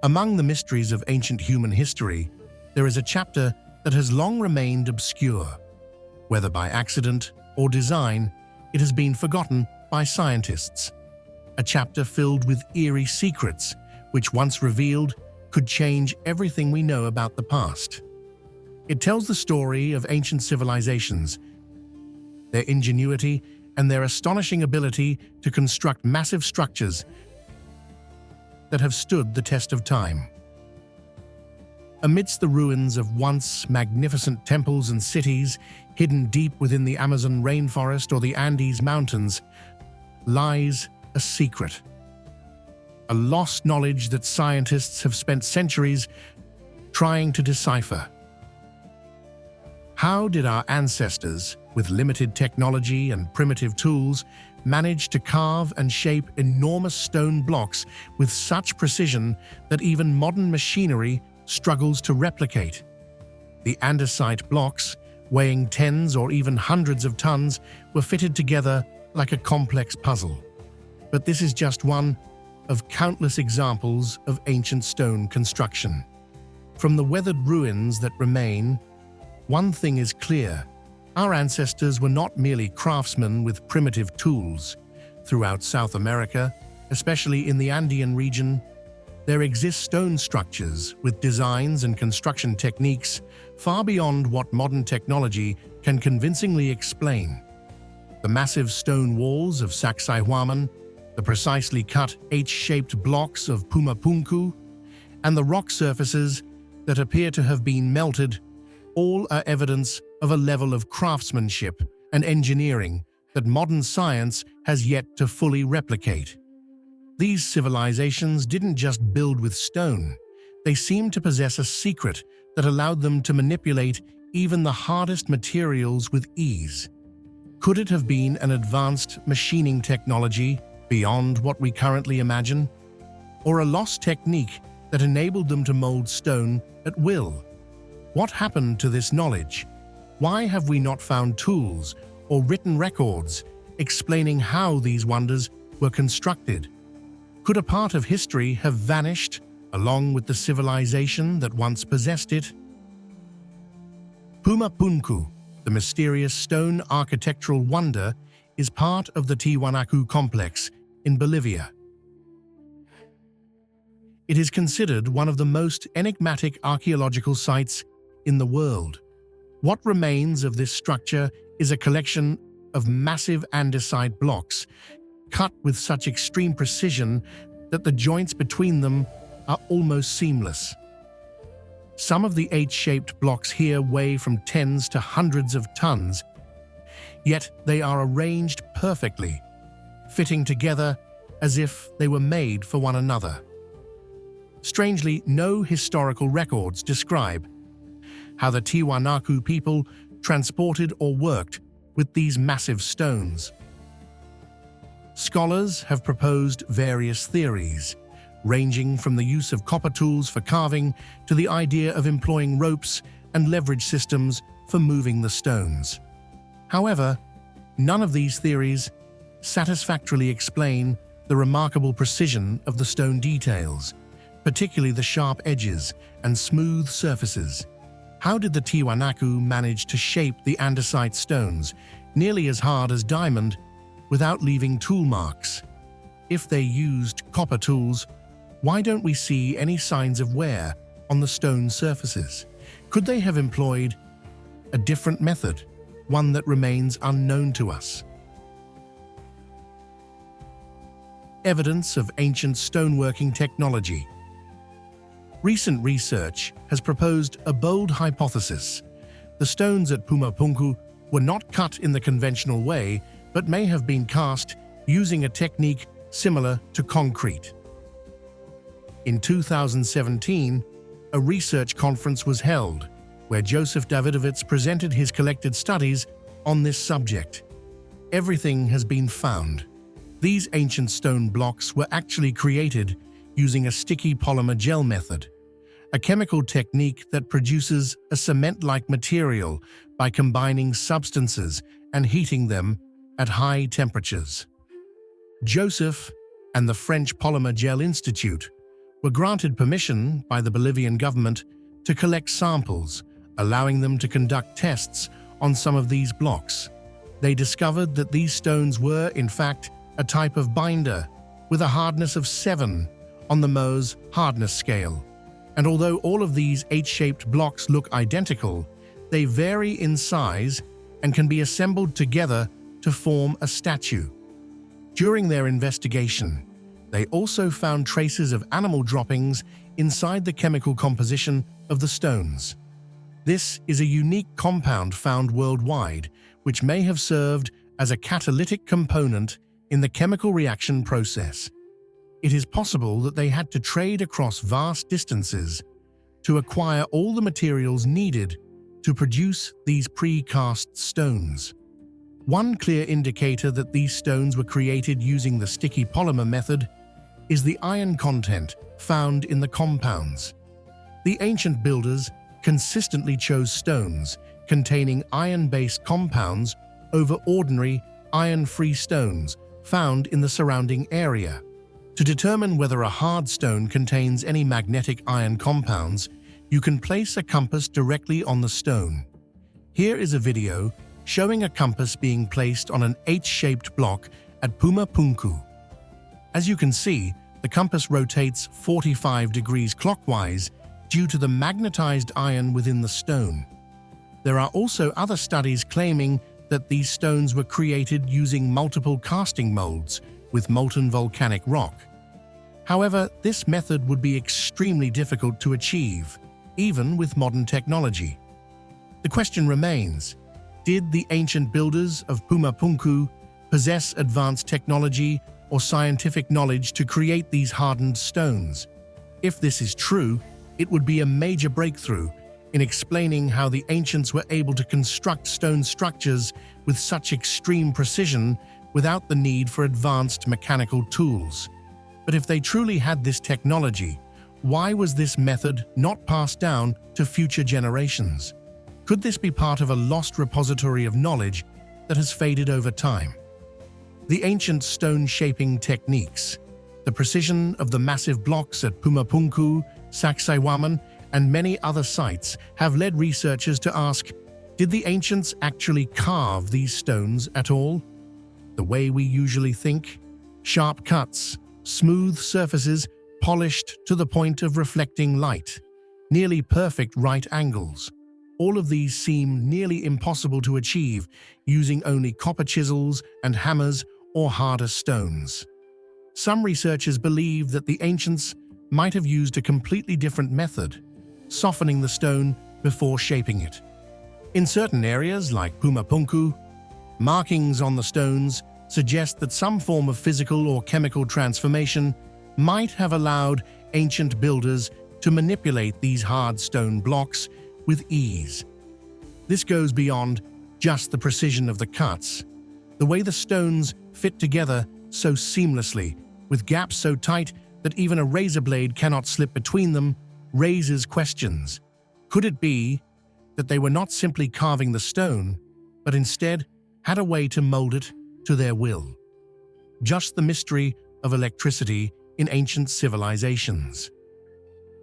Among the mysteries of ancient human history, there is a chapter that has long remained obscure. Whether by accident or design, it has been forgotten by scientists. A chapter filled with eerie secrets, which once revealed could change everything we know about the past. It tells the story of ancient civilizations, their ingenuity, and their astonishing ability to construct massive structures that have stood the test of time. Amidst the ruins of once magnificent temples and cities, hidden deep within the Amazon rainforest or the Andes mountains, lies a secret. A lost knowledge that scientists have spent centuries trying to decipher. How did our ancestors, with limited technology and primitive tools, manage to carve and shape enormous stone blocks with such precision that even modern machinery struggles to replicate? The andesite blocks, weighing tens or even hundreds of tons, were fitted together like a complex puzzle. But this is just one of countless examples of ancient stone construction. From the weathered ruins that remain, one thing is clear: our ancestors were not merely craftsmen with primitive tools. Throughout South America, especially in the Andean region, there exist stone structures with designs and construction techniques far beyond what modern technology can convincingly explain. The massive stone walls of Sacsayhuaman, the precisely cut H-shaped blocks of Puma Punku, and the rock surfaces that appear to have been melted, all are evidence of a level of craftsmanship and engineering that modern science has yet to fully replicate. These civilizations didn't just build with stone. They seemed to possess a secret that allowed them to manipulate even the hardest materials with ease. Could it have been an advanced machining technology beyond what we currently imagine? Or a lost technique that enabled them to mold stone at will? What happened to this knowledge? Why have we not found tools or written records explaining how these wonders were constructed? Could a part of history have vanished along with the civilization that once possessed it? Puma Punku, the mysterious stone architectural wonder, is part of the Tiwanaku complex in Bolivia. It is considered one of the most enigmatic archaeological sites in the world. What remains of this structure is a collection of massive andesite blocks, cut with such extreme precision that the joints between them are almost seamless. Some of the H-shaped blocks here weigh from tens to hundreds of tons, yet they are arranged perfectly, fitting together as if they were made for one another. Strangely, no historical records describe how the Tiwanaku people transported or worked with these massive stones. Scholars have proposed various theories, ranging from the use of copper tools for carving to the idea of employing ropes and leverage systems for moving the stones. However, none of these theories satisfactorily explain the remarkable precision of the stone details, particularly the sharp edges and smooth surfaces. How did the Tiwanaku manage to shape the andesite stones nearly as hard as diamond without leaving tool marks? If they used copper tools, why don't we see any signs of wear on the stone surfaces? Could they have employed a different method, one that remains unknown to us? Evidence of ancient stoneworking technology. Recent research has proposed a bold hypothesis. The stones at Puma Punku were not cut in the conventional way, but may have been cast using a technique similar to concrete. In 2017, a research conference was held, where Joseph Davidovits presented his collected studies on this subject. Everything has been found. These ancient stone blocks were actually created using a sticky polymer gel method, a chemical technique that produces a cement-like material by combining substances and heating them at high temperatures. Joseph and the French Polymer Gel Institute were granted permission by the Bolivian government to collect samples, allowing them to conduct tests on some of these blocks. They discovered that these stones were, in fact, a type of binder with a hardness of 7 on the Mohs hardness scale. And although all of these H-shaped blocks look identical, they vary in size and can be assembled together to form a statue. During their investigation, they also found traces of animal droppings inside the chemical composition of the stones. This is a unique compound found worldwide, which may have served as a catalytic component in the chemical reaction process. It is possible that they had to trade across vast distances to acquire all the materials needed to produce these pre-cast stones. One clear indicator that these stones were created using the sticky polymer method is the iron content found in the compounds. The ancient builders consistently chose stones containing iron-based compounds over ordinary iron-free stones found in the surrounding area. To determine whether a hard stone contains any magnetic iron compounds, you can place a compass directly on the stone. Here is a video showing a compass being placed on an H-shaped block at Puma Punku. As you can see, the compass rotates 45 degrees clockwise due to the magnetized iron within the stone. There are also other studies claiming that these stones were created using multiple casting molds with molten volcanic rock. However, this method would be extremely difficult to achieve, even with modern technology. The question remains, did the ancient builders of Puma Punku possess advanced technology or scientific knowledge to create these hardened stones? If this is true, it would be a major breakthrough in explaining how the ancients were able to construct stone structures with such extreme precision without the need for advanced mechanical tools. But if they truly had this technology, why was this method not passed down to future generations? Could this be part of a lost repository of knowledge that has faded over time? The ancient stone shaping techniques, the precision of the massive blocks at Pumapunku, Sacsayhuaman, and many other sites have led researchers to ask, did the ancients actually carve these stones at all? The way we usually think? Sharp cuts, smooth surfaces polished to the point of reflecting light, nearly perfect right angles. All of these seem nearly impossible to achieve using only copper chisels and hammers or harder stones. Some researchers believe that the ancients might have used a completely different method, softening the stone before shaping it. In certain areas, like Puma Punku, markings on the stones suggest that some form of physical or chemical transformation might have allowed ancient builders to manipulate these hard stone blocks with ease. This goes beyond just the precision of the cuts. The way the stones fit together so seamlessly, with gaps so tight that even a razor blade cannot slip between them, raises questions. Could it be that they were not simply carving the stone, but instead had a way to mold it to their will? Just the mystery of electricity in ancient civilizations.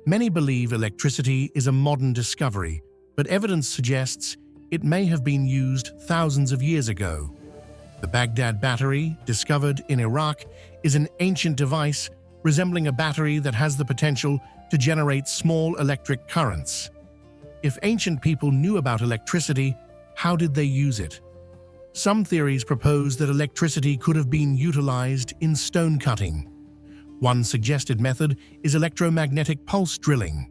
Many believe electricity is a modern discovery, but evidence suggests it may have been used thousands of years ago. The Baghdad battery, discovered in Iraq, is an ancient device resembling a battery that has the potential to generate small electric currents. If ancient people knew about electricity, how did they use it? Some theories propose that electricity could have been utilized in stone cutting. One suggested method is electromagnetic pulse drilling,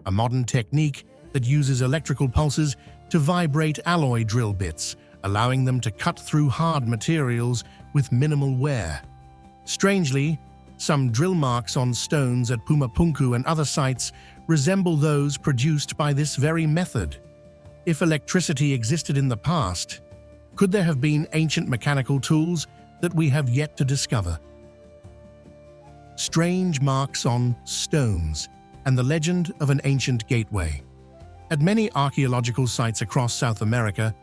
a modern technique that uses electrical pulses to vibrate alloy drill bits, allowing them to cut through hard materials with minimal wear. Strangely, some drill marks on stones at Puma Punku and other sites resemble those produced by this very method. If electricity existed in the past, could there have been ancient mechanical tools that we have yet to discover? Strange marks on stones and the legend of an ancient gateway. At many archaeological sites across South America,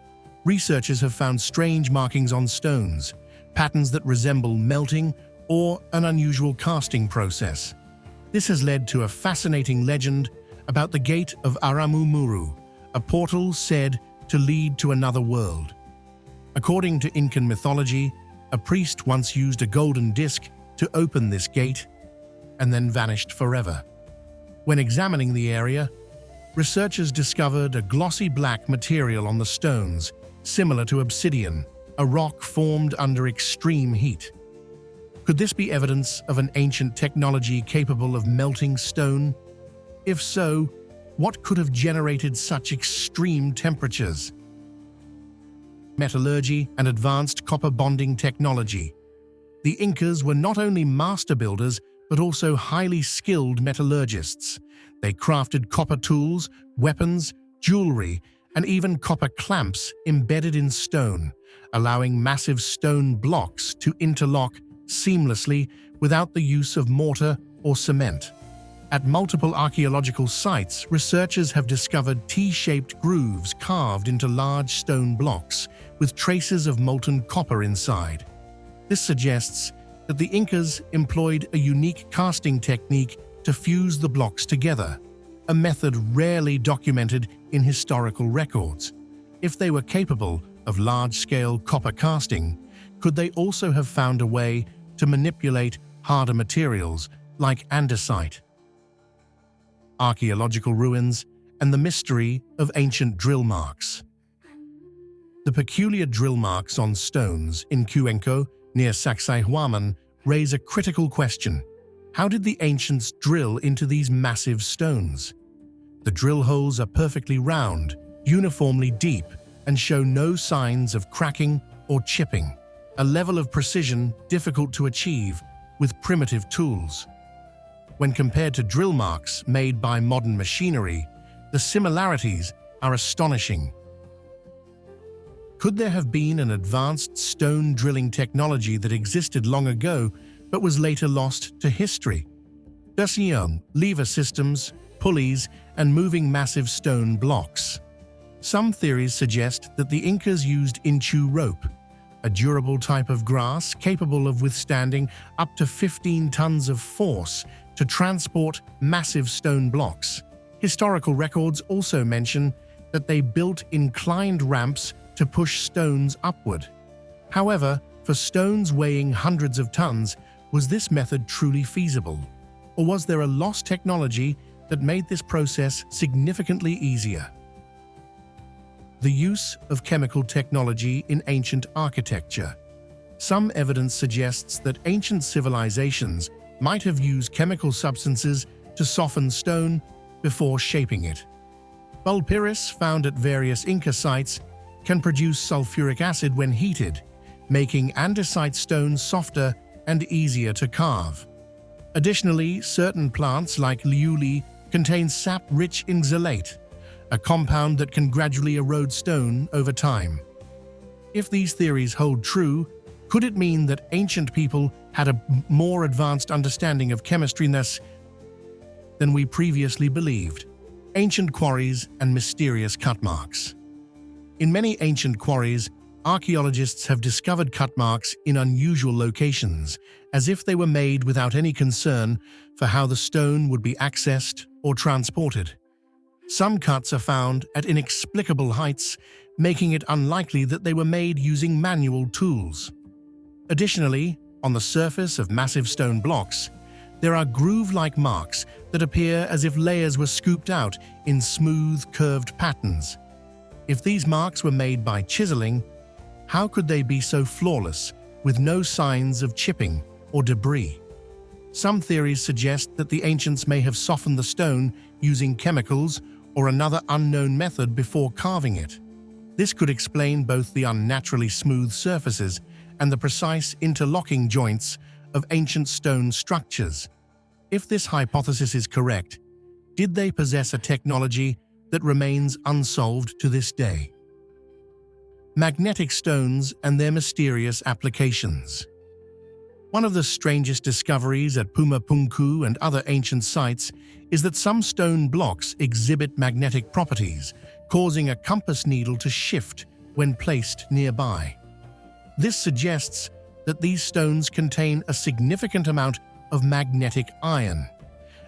researchers have found strange markings on stones, patterns that resemble melting or an unusual casting process. This has led to a fascinating legend about the Gate of Aramumuru, a portal said to lead to another world. According to Incan mythology, a priest once used a golden disc to open this gate and then vanished forever. When examining the area, researchers discovered a glossy black material on the stones, similar to obsidian, a rock formed under extreme heat. Could this be evidence of an ancient technology capable of melting stone? If so, what could have generated such extreme temperatures? Metallurgy and advanced copper bonding technology. The Incas were not only master builders, but also highly skilled metallurgists. They crafted copper tools, weapons, jewelry, and even copper clamps embedded in stone, allowing massive stone blocks to interlock seamlessly without the use of mortar or cement. At multiple archaeological sites, researchers have discovered T-shaped grooves carved into large stone blocks, with traces of molten copper inside. This suggests that the Incas employed a unique casting technique to fuse the blocks together, a method rarely documented in historical records. If they were capable of large-scale copper casting, could they also have found a way to manipulate harder materials like andesite? Archaeological ruins and the mystery of ancient drill marks. The peculiar drill marks on stones in Cuenco near Sacsayhuaman raise a critical question. How did the ancients drill into these massive stones? The drill holes are perfectly round, uniformly deep, and show no signs of cracking or chipping, a level of precision difficult to achieve with primitive tools. When compared to drill marks made by modern machinery, the similarities are astonishing. Could there have been an advanced stone drilling technology that existed long ago but was later lost to history? Young lever systems, pulleys, and moving massive stone blocks. Some theories suggest that the Incas used inchu rope, a durable type of grass capable of withstanding up to 15 tons of force to transport massive stone blocks. Historical records also mention that they built inclined ramps to push stones upward. However, for stones weighing hundreds of tons, was this method truly feasible? Or was there a lost technology that made this process significantly easier? The use of chemical technology in ancient architecture. Some evidence suggests that ancient civilizations might have used chemical substances to soften stone before shaping it. Bulpirus, found at various Inca sites, can produce sulfuric acid when heated, making andesite stone softer and easier to carve. Additionally, certain plants like liuli contain sap rich in xylate, a compound that can gradually erode stone over time. If these theories hold true, could it mean that ancient people had a more advanced understanding of chemistry than we previously believed? Ancient quarries and mysterious cut marks. In many ancient quarries, archaeologists have discovered cut marks in unusual locations, as if they were made without any concern for how the stone would be accessed or transported. Some cuts are found at inexplicable heights, making it unlikely that they were made using manual tools. Additionally, on the surface of massive stone blocks, there are groove-like marks that appear as if layers were scooped out in smooth, curved patterns. If these marks were made by chiseling, how could they be so flawless, with no signs of chipping or debris? Some theories suggest that the ancients may have softened the stone using chemicals or another unknown method before carving it. This could explain both the unnaturally smooth surfaces and the precise interlocking joints of ancient stone structures. If this hypothesis is correct, did they possess a technology that remains unsolved to this day? Magnetic stones and their mysterious applications. One of the strangest discoveries at Puma Punku and other ancient sites is that some stone blocks exhibit magnetic properties, causing a compass needle to shift when placed nearby. This suggests that these stones contain a significant amount of magnetic iron,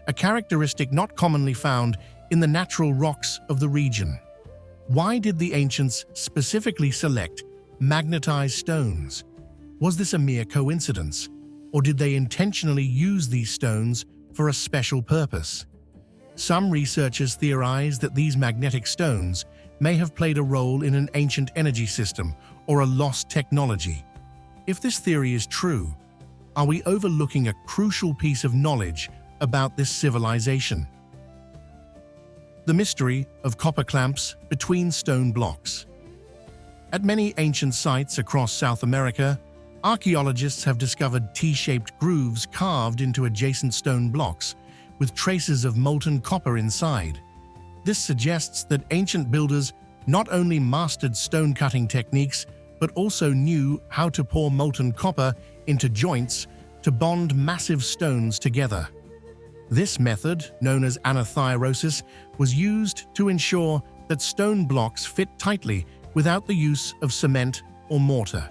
a characteristic not commonly found in the natural rocks of the region. Why did the ancients specifically select magnetized stones? Was this a mere coincidence, or did they intentionally use these stones for a special purpose? Some researchers theorize that these magnetic stones may have played a role in an ancient energy system or a lost technology. If this theory is true, are we overlooking a crucial piece of knowledge about this civilization? The mystery of copper clamps between stone blocks. At many ancient sites across South America, archaeologists have discovered T-shaped grooves carved into adjacent stone blocks, with traces of molten copper inside. This suggests that ancient builders not only mastered stone-cutting techniques, but also knew how to pour molten copper into joints to bond massive stones together. This method, known as anathyrosis, was used to ensure that stone blocks fit tightly without the use of cement or mortar.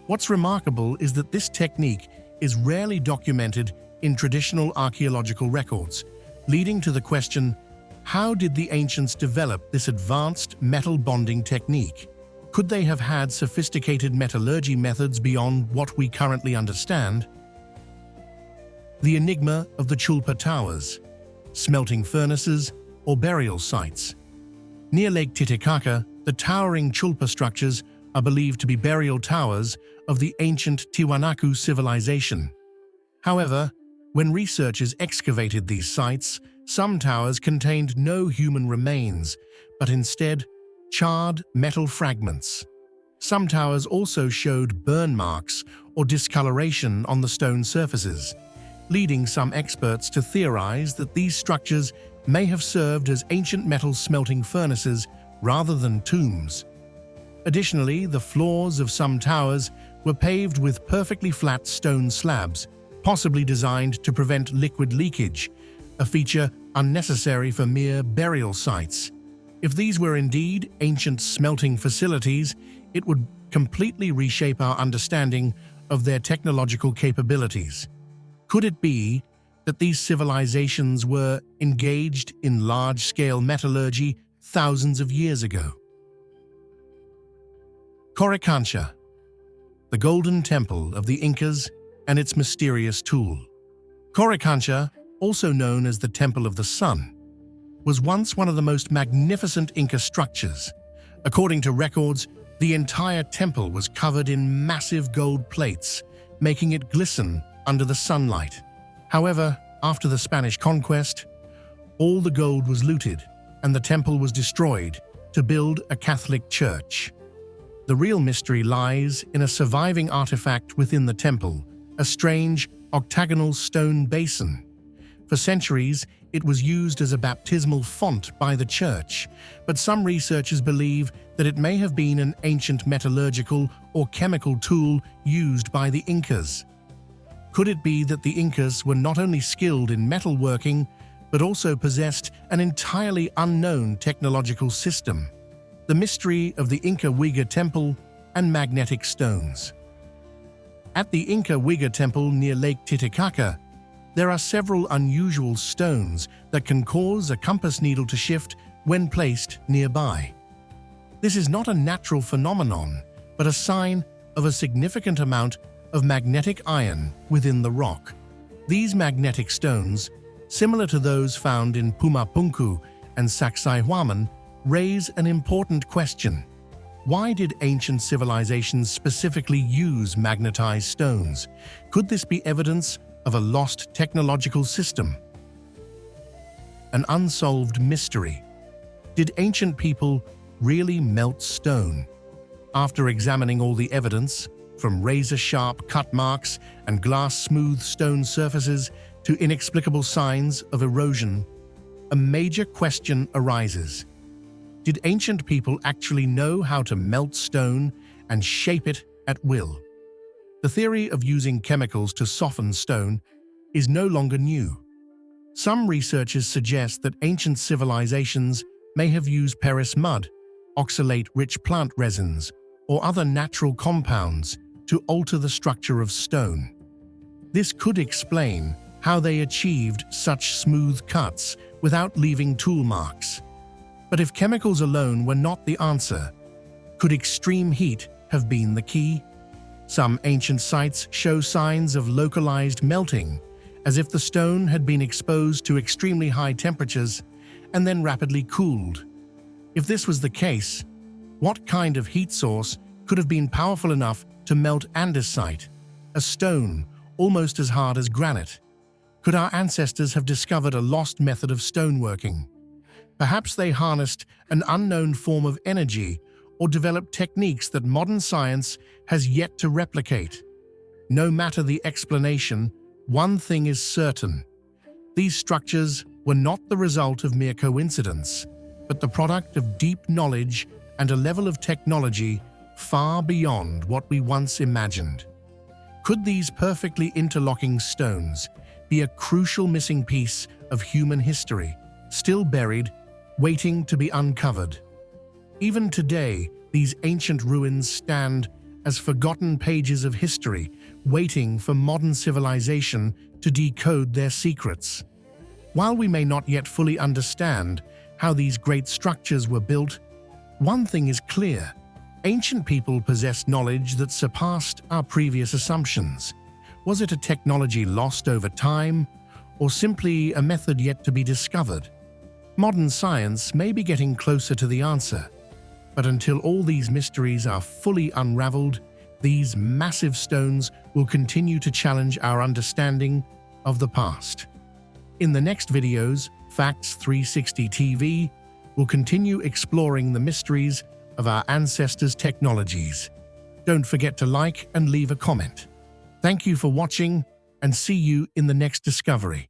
What's remarkable is that this technique is rarely documented in traditional archaeological records, leading to the question, how did the ancients develop this advanced metal bonding technique? Could they have had sophisticated metallurgy methods beyond what we currently understand? The enigma of the Chulpa Towers, smelting furnaces, or burial sites. Near Lake Titicaca, the towering Chulpa structures are believed to be burial towers of the ancient Tiwanaku civilization. However, when researchers excavated these sites, some towers contained no human remains, but instead charred metal fragments. Some towers also showed burn marks or discoloration on the stone surfaces, leading some experts to theorize that these structures may have served as ancient metal smelting furnaces rather than tombs. Additionally, the floors of some towers were paved with perfectly flat stone slabs, possibly designed to prevent liquid leakage, a feature unnecessary for mere burial sites. If these were indeed ancient smelting facilities, it would completely reshape our understanding of their technological capabilities. Could it be that these civilizations were engaged in large-scale metallurgy thousands of years ago? Coricancha, the golden temple of the Incas and its mysterious tool. Coricancha, also known as the Temple of the Sun, was once one of the most magnificent Inca structures. According to records, the entire temple was covered in massive gold plates, making it glisten under the sunlight. However, after the Spanish conquest, all the gold was looted and the temple was destroyed to build a Catholic church. The real mystery lies in a surviving artifact within the temple, a strange octagonal stone basin. For centuries, it was used as a baptismal font by the church, but some researchers believe that it may have been an ancient metallurgical or chemical tool used by the Incas. Could it be that the Incas were not only skilled in metalworking, but also possessed an entirely unknown technological system? The mystery of the Inca Uyghur Temple and magnetic stones. At the Inca Uyghur Temple near Lake Titicaca, there are several unusual stones that can cause a compass needle to shift when placed nearby. This is not a natural phenomenon, but a sign of a significant amount of magnetic iron within the rock. These magnetic stones, similar to those found in Pumapunku and Sacsayhuaman, raise an important question. Why did ancient civilizations specifically use magnetized stones? Could this be evidence of a lost technological system? An unsolved mystery. Did ancient people really melt stone? After examining all the evidence, from razor-sharp cut marks and glass-smooth stone surfaces to inexplicable signs of erosion, a major question arises. Did ancient people actually know how to melt stone and shape it at will? The theory of using chemicals to soften stone is no longer new. Some researchers suggest that ancient civilizations may have used Paris mud, oxalate-rich plant resins, or other natural compounds to alter the structure of stone. This could explain how they achieved such smooth cuts without leaving tool marks. But if chemicals alone were not the answer, could extreme heat have been the key? Some ancient sites show signs of localized melting, as if the stone had been exposed to extremely high temperatures and then rapidly cooled. If this was the case, what kind of heat source could have been powerful enough to melt andesite, a stone almost as hard as granite? Could our ancestors have discovered a lost method of stoneworking? Perhaps they harnessed an unknown form of energy or developed techniques that modern science has yet to replicate. No matter the explanation, one thing is certain. These structures were not the result of mere coincidence, but the product of deep knowledge and a level of technology far beyond what we once imagined. Could these perfectly interlocking stones be a crucial missing piece of human history, still buried, waiting to be uncovered? Even today, these ancient ruins stand as forgotten pages of history, waiting for modern civilization to decode their secrets. While we may not yet fully understand how these great structures were built, one thing is clear: ancient people possessed knowledge that surpassed our previous assumptions. Was it a technology lost over time, or simply a method yet to be discovered? Modern science may be getting closer to the answer, but until all these mysteries are fully unraveled, these massive stones will continue to challenge our understanding of the past. In the next videos, Facts 360 TV will continue exploring the mysteries of our ancestors' technologies. Don't forget to like and leave a comment. Thank you for watching, and see you in the next discovery.